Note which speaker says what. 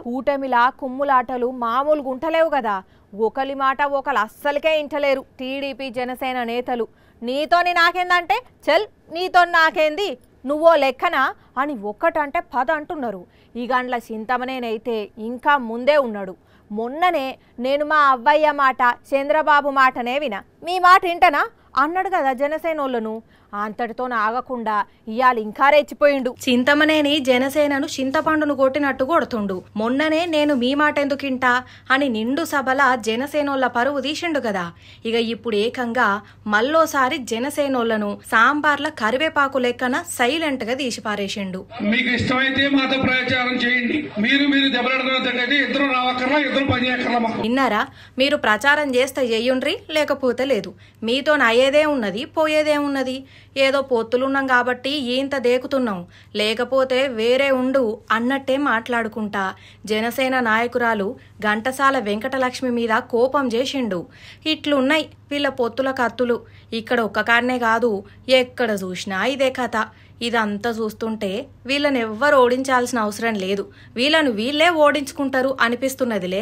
Speaker 1: కూటమిలా కుమ్ములాటలు మామూలు గుంటలేవు కదా. ఒకలి మాట ఒకలు అస్సలకే ఇంటలేరు టీడీపీ జనసేన నేతలు. నీతోని నాకేందంటే చల్, నీతో నాకేంది, నువ్వో లెక్కనా అని ఒక్కటంటే 10 అంటున్నారు. ఈ గండ్ల చింతమనేనైతే ఇంకా ముందే ఉన్నాడు. మొన్ననే నేను మా అవ్వయ్య మాట చంద్రబాబు మాటనే వినా, మీ మాట వింటనా అన్నాడు కదా జనసేనోళ్ళను. అంతటితో ఆగకుండా ఇయాల ఇంకా రెచ్చిపోయిండు. చింతమనేని జనసేనను చింతపండును కొట్టినట్టు కొడుతుండు. మొన్ననే నేను మీ మాట ఎందుకింటా అని నిండు సభల జనసేనోళ్ళ పరువు తీసిండు కదా. ఇక ఇప్పుడు ఏకంగా మళ్ళోసారి జనసేనోళ్లను సాంబార్ల కరివేపాకు లెక్కన సైలెంట్ గా తీసి పారేసిండు.
Speaker 2: మీకు ఇష్టమైతే మాతో ప్రచారం చేయండి, మీరు ఇద్దరు రావక్కర్లా, ఇద్దరు పని చేయక్కర్లా.
Speaker 1: విన్నారా? మీరు ప్రచారం చేస్తే చెయ్యుండ్రి, లేకపోతే లేదు. మీతో అయ్యేదే ఉన్నది, పోయేదే ఉన్నది. ఏదో పొత్తులున్నాం కాబట్టి ఇంత దేకుతున్నాం, లేకపోతే వేరే ఉండు అన్నట్టే మాట్లాడుకుంటా జనసేన నాయకురాలు ఘంటసాల వెంకటలక్ష్మి మీద కోపం చేసిండు. ఇట్లున్నాయి వీళ్ళ పొత్తుల కత్తులు. ఇక్కడ ఒక్క కాడనే కాదు, ఎక్కడ చూసినా ఇదే కథ. ఇదంతా చూస్తుంటే వీళ్ళని ఎవ్వరు ఓడించాల్సిన అవసరం లేదు, వీళ్ళను వీళ్ళే ఓడించుకుంటారు అనిపిస్తున్నదిలే.